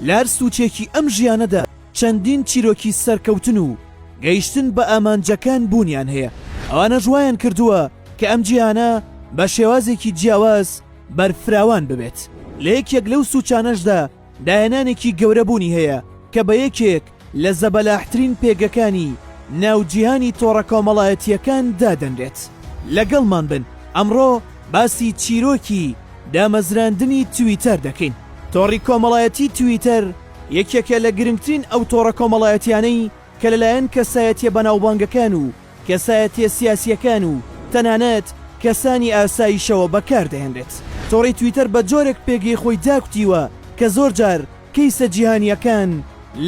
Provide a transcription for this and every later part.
لار سوچێکی ئەم ژیانەدا چەندین چیرۆکی سەرکەوتن و گەیشتن بە ئامانجەکان بوونیان هەیە. ئەوانە ژوایان کردووە کە ئەم جیهانە بە شێوازێکی جیاواز بەرفراوان ببێت. لە یەکێک لەو سوچانەشدا داهێنانێکی گەورەبوونی هەیە کە بە یەکێک لە زەبەلاحترین پێگەکانی ناوجیهانی تۆڕە کۆمەڵایەتیەکان دادەنرێت. لەگەڵمان بن ئەمڕۆ باسی چیرۆکی دامەزراندنی تویتەر دەکەین. تۆڕی کۆمەڵایەتی تویتەر یەکێکە لە گرنگترین ئەو تۆڕە کۆمەڵایەتیانەی کە لەلایەن کەسایەتیە بەناوبانگەکان و کەسایەتیە سیاسیەکان و تەنانەت کەسانی ئاساییشەوە بەکاردەهێنرێت. تۆڕی تویتەر بە جۆرێک پێگەی خۆی داکوتیوە کە زۆر جار کەیسە جیهانیەکان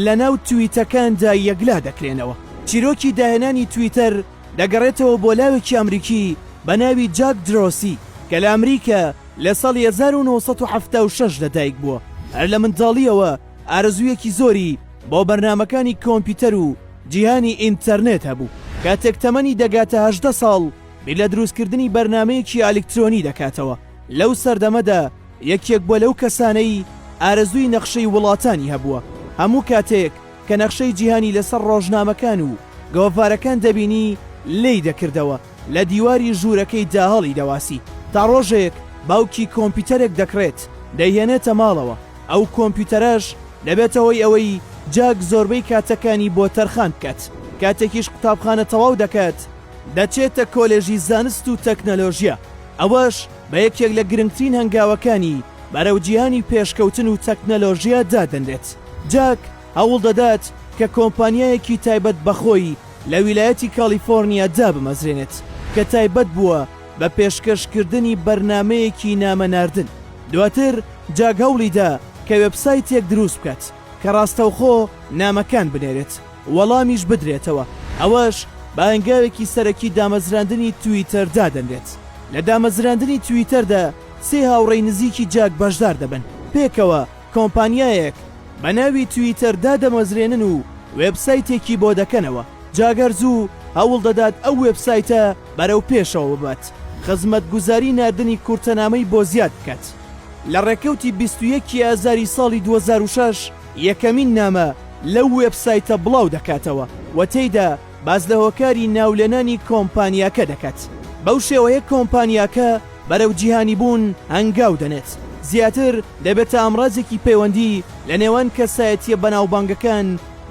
لە ناو تویتەکاندا یەکلا دەکرێنەوە. چیرۆکی داهێنانی تویتەر دەگەڕێتەوە بۆ لاوێکی ئەمریکی بە ناوی جاک درۆسی کە لە ئەمریکا لە ساڵی 1976 لەدایک بووە. هەر لە منداڵیەوە ئارەزوویەکی زۆری بۆ بەرنامەکانی کۆمپیوتەر و جیهانی ئینتەرنێت هەبوو. کاتێک تەمەنی دەگاتە 18 ساڵ بێ لە دروستکردنی بەرنمەیەکی ئەلکترۆنی دەکاتەوە. لەو سەردەمەدا یەکێک بۆ لەو کەسانەی ئارەزووی نەخشەی وڵاتانی هەبووە. هەموو کاتێک کە نەخشەی جیهانی لەسەر ڕۆژنامەکان و گۆڤارەکان دەبینی لی دەکردەوە لە دیواری ژوورەکەی داهەڵی دەواسی. تا ڕۆژێک باوکی کۆمپیوتەرێک دەکرێت دەیهێنێتە ماڵەوە. ئەو کۆمپیوتەرەش دەبێتەوەی ئەوەی جاک زۆربەی کاتەکانی بۆ تەرخان بکات. کاتێکیش قوتابخانە تەواو دەکات دەچێتە کۆلێژی زانست و تەکنەلۆژیا. ئەوەش بە یەکێک لە گرنگترین هەنگاوەکانی بەرەو جیهانی پێشکەوتن و تەکنەلۆژیا دادەنرێت. جاک هەوڵ دەدات کە کۆمپانیایەکی تایبەت بەخۆی لە ویلایەتی کالیفۆرنیادا بمەزرێنێت کە تایبەت بووە بە پێشکەشکردنی بەرنمەیەکی نامەناردن. دواتر جاک هەوڵیدا کە وێبسایتێک دروست بکات کە ڕاستەوخۆ نامەکان بنێرێت وەڵامیش بدرێتەوە. ئەوەش بە هەنگاوێکی سەرەکی دامەزراندنی تویتەر دادەنرێت. لە دامەزراندنی تویتەردا سێ هاوڕێی نزیکی جاک بەشدار دەبن. پێکەوە کۆمپانیایەک بە ناوی تویتەر دادەمەزرێنن و وێبسایتێکی بۆ دەکەنەوە. جاگەر زوو هەوڵ دەدات ئەو وێبسایتە بەرەو پێشەوە ببات، خزمەتگوزاری ناردنی کورتەنامەی بۆ زیاد بکات. لە ڕێکەوتی 21 ئازاری ساڵی 2006 یەکەمین نامە لەو وێبسایتە بڵاو دەکاتەوە و تێیدا باز لە هۆکاری ناولێنانی کۆمپانیاکە دەکات. بەو شێوەیە کۆمپانیاکە بەرەو جیهانی بوون هەنگاو دەنێت. زیاتر دەبێتە ئامڕازێکی پەیوەندی لە نێوان کەسایەتیە بەناوبانگەکان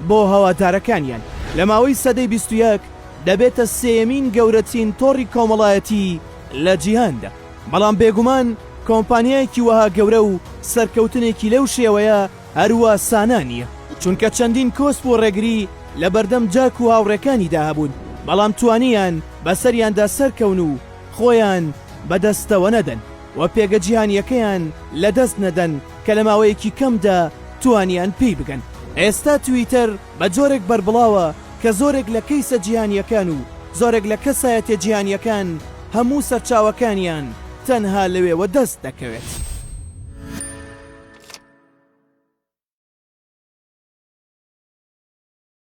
بۆ هەوادارەکانیان. لە ماوەی سەدەی 21 دەبێتە سێیەمین گەورەترین تۆڕی کۆمەڵایەتی لە جیهاندا. بەڵام بێگومان کۆمپانیایەکی وەها گەورە و سەرکەوتنێکی لەو شێوەیە هەروە سانانیە، چونکە چەندین کۆسپ و ڕێگری لە بەردەم جاک و هاوڕێکانیدا هەبوون، بەڵام توانیان بەسەریاندا سەرکەون و خۆیان بەدەستەوە نەدەن و پێگە جیهانیەکەیان لەدەست نەدەن کە لە ماوەیەکی کەمدا توانیان پێی بگەن. ئێستا تویتەر بە جۆرێک بەربڵاوە کە زۆرێک لە کەیسە جیهانیەکان و زۆرێک لە کەسایەتە جیهانیەکان هەموو سەرچاوەکانیان تەنها لەوێوە دەست دەکەوێت.